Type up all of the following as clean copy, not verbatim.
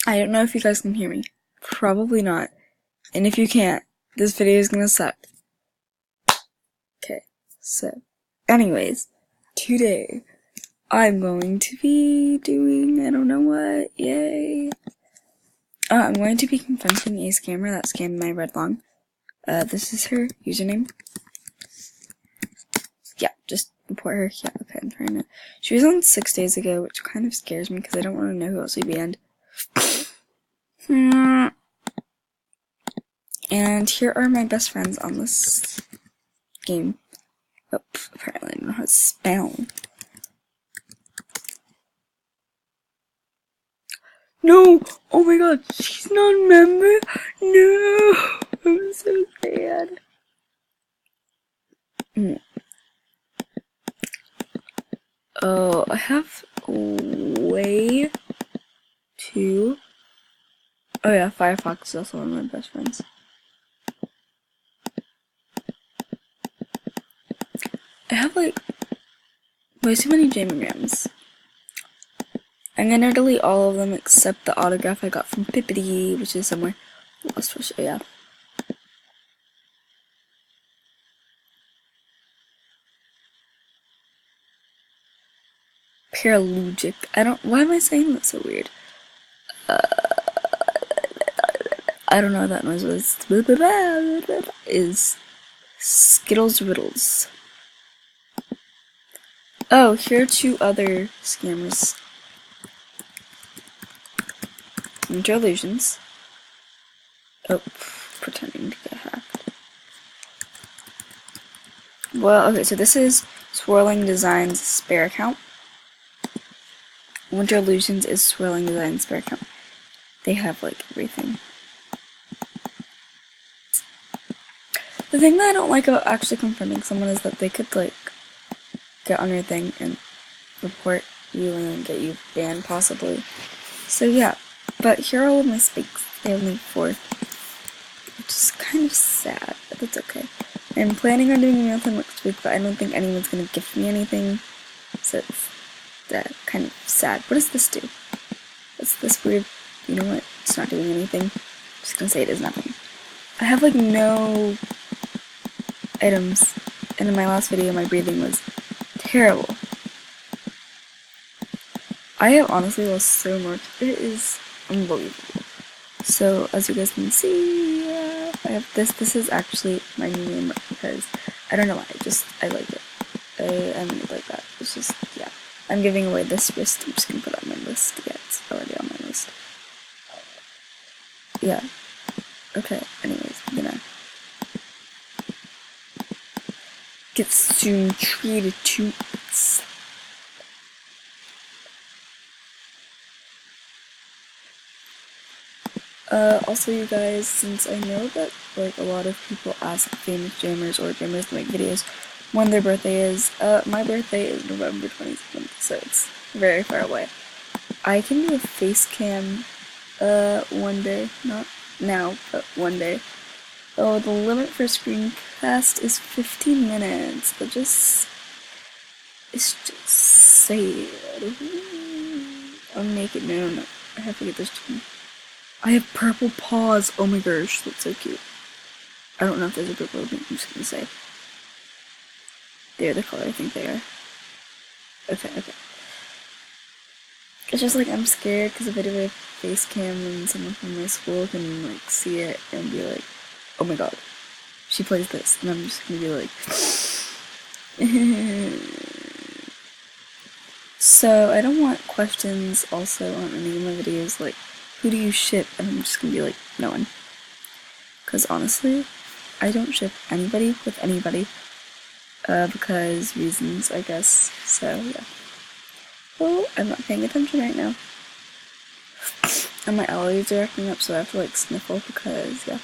I don't know if you guys can hear me. Probably not. And if you can't, this video is gonna suck. Okay, so, anyways, today, I'm going to be doing, I don't know what, yay. I'm going to be confronting a scammer that scammed my red long. This is her username. Yeah, just report her. Yeah, okay, I'm trying to. She was on 6 days ago, which kind of scares me because I don't want to know who else we banned. And here are my best friends on this game. Oh, apparently I don't know how to spell. No! Oh my god, she's not a member? No! I'm so sad. Oh, I have way too. Oh yeah, Firefox is also one of my best friends. I have like way too many Jamograms. I'm gonna delete all of them except the autograph I got from Pippity, which is somewhere lost for sure, yeah. Paralugic. Why am I saying that so weird? I don't know what that noise was. Is Skittles Riddles. Oh, here are two other scammers. Winterillusions. Oh, pretending to get hacked. Well, okay, so this is Swirlingdesigns spare account. Winterillusions is Swirlingdesigns spare account. They have like everything. The thing that I don't like about actually confronting someone is that they could like get on your thing and report you and then get you banned possibly. So yeah, but here are all of my spikes. I have only 4, which is kind of sad, but that's okay. I'm planning on doing a marathon next week, but I don't think anyone's gonna gift me anything, so it's kind of sad. What does this do? What's this weird? You know what? It's not doing anything. I'm just gonna say it is nothing. I have like no items, and in my last video my breathing was terrible. I have honestly lost so much. It is unbelievable. So as you guys can see, I have this. This is actually my new name because I don't know why. I like it. I really like that. It's just, yeah. I'm giving away this wrist. I'm just gonna put it on my list. Yeah, it's already on my list. Yeah. Okay. Anyways, I'm gonna get soon treated to. Also you guys, since I know that like a lot of people ask famous jammers or jammers to make videos when their birthday is, my birthday is November 27th, so it's very far away. I can do a face cam, one day, not now, but one day. Oh, the limit for screencast is 15 minutes, but it's just sad. I'll make it, no, I have to get this to me. I have purple paws. Oh my gosh, that's so cute. I don't know if there's a purple, I'm just gonna say. They're the color I think they are. Okay. It's just like I'm scared because if I do a face cam and someone from my school can like see it and be like, oh my god, she plays this, and I'm just gonna be like. So I don't want questions also on any of my videos like, who do you ship? And I'm just gonna be like, no one. Because honestly, I don't ship anybody with anybody. Because reasons, I guess. So, yeah. Well, I'm not paying attention right now. And my allergies are acting up, so I have to like sniffle because, yeah.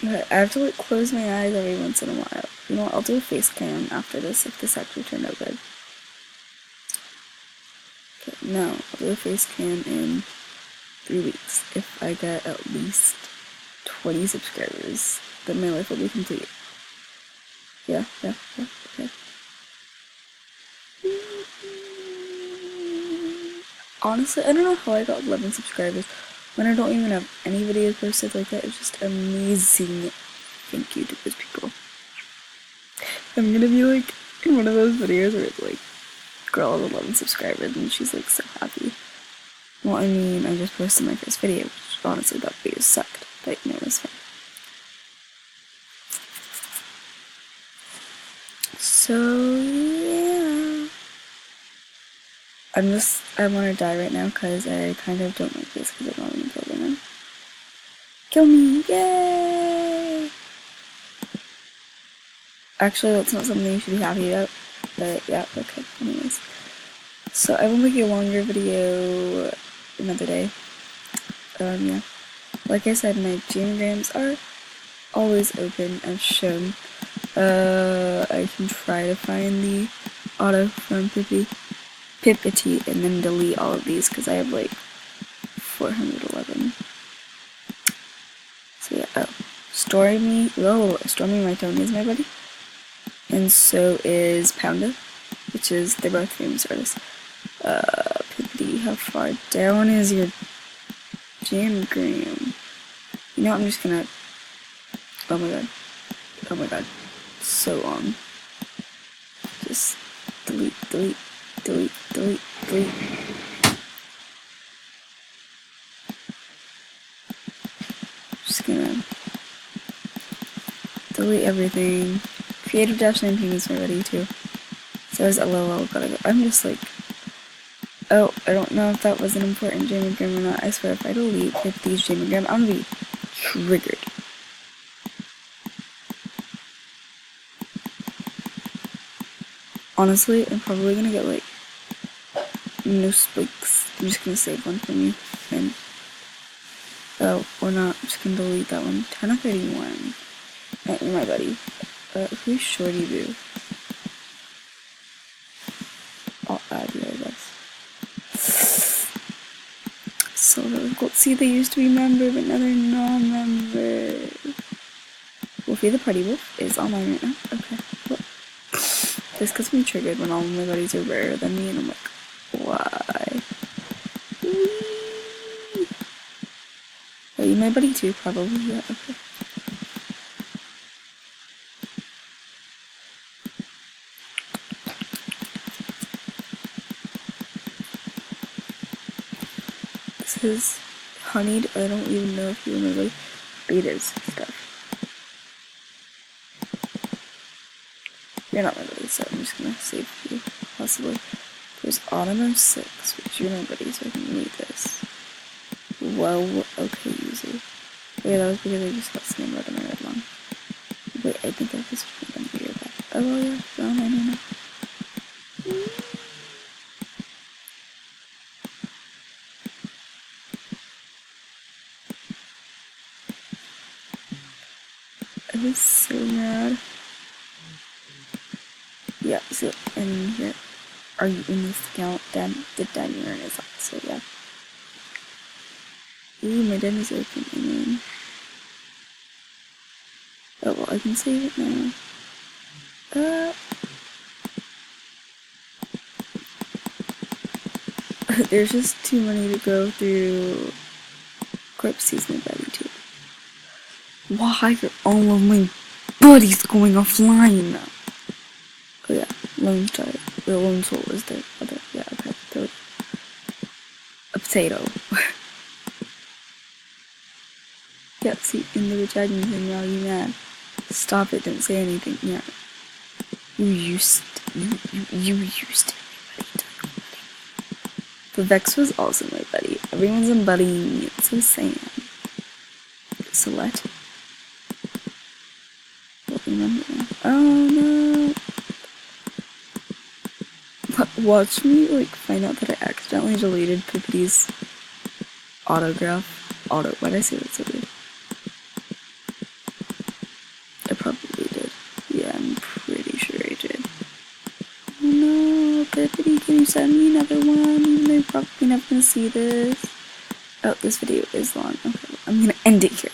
Okay, I have to like close my eyes every once in a while. You know what, I'll do a face cam after this if this actually turned out good. No, I'll do a face cam in 3 weeks. If I get at least 20 subscribers, then my life will be complete. Yeah, okay. honestly, I don't know how I got 11 subscribers when I don't even have any videos posted like that. It's just amazing. Thank you to those people. I'm gonna be like in one of those videos where it's like, girl has 11 subscribers and she's like so happy. Well, I mean, I just posted my first video, which honestly that video sucked, but you know, it was fun. So, yeah. I want to die right now because I kind of don't like this because I don't want to kill them. Kill me, yay! Actually, that's not something you should be happy about, but yeah, okay, anyways. So I will make a longer video another day. Yeah. Like I said, my Gmagrams are always open as shown. I can try to find the auto from Pipity and then delete all of these because I have like 411. So yeah, Stormy My Tony is my buddy. And so is Pounda, which is, they're both famous artists. Pipity, how far down is your Jamgram? You know, I'm just gonna, oh my god, so long. Just delete. Just gonna delete everything. Creative-19 is my buddy too. So is LOL, gotta go. I'm just like, oh, I don't know if that was an important Jamagram or not. I swear if I delete 50's Jamagram, I'm gonna be triggered. Honestly, I'm probably gonna get like no spikes. I'm just gonna save one for me. And oh, or not. I'm just gonna delete that one. 10 of 31. You're my buddy. Who's Shorty Boo? I'll add you, I guess. So difficult. See, they used to be member, but now they're non-member. Wolfie the Party Wolf is online right now. Okay, cool. This gets me triggered when all of my buddies are rarer than me, and I'm like, why? Whee! Are you my buddy too? Probably, yeah, okay. This is honeyed. I don't even know if you remember betas stuff. You're not my buddy, so I'm just gonna save you, possibly. There's Autumn 06, which you're my buddy, so I can read this. Whoa, okay, user. Wait, that was because I just got snowed out of my red line. Wait, I think I just put them here back. Oh, well, yeah, well, I don't know. I was so mad. Yeah, so in here, are you in this account? The den urn is up, so yeah. Ooh, my den is open, and then... oh, well, I can save it now. There's just too many to go through. Corpses, my buddy, too. Why are all of my buddies going offline? Oh yeah, Lone Star. The Lone Soul is the other. Yeah, okay. Totally. A potato. Yeah, see, in the recharging thing, now you mad. Stop it, don't say anything. Yeah. You used to be my buddy. The Vex was also my buddy. Everyone's buddying me. It's so sad. So what? Remember now. Oh no! Watch me like find out that I accidentally deleted Pippity's why'd I say that so weird? I probably did. Yeah, I'm pretty sure I did. Oh no, Pippity, can you send me another one? Even though you're probably never gonna see this. Oh, this video is long. Okay, I'm gonna end it here.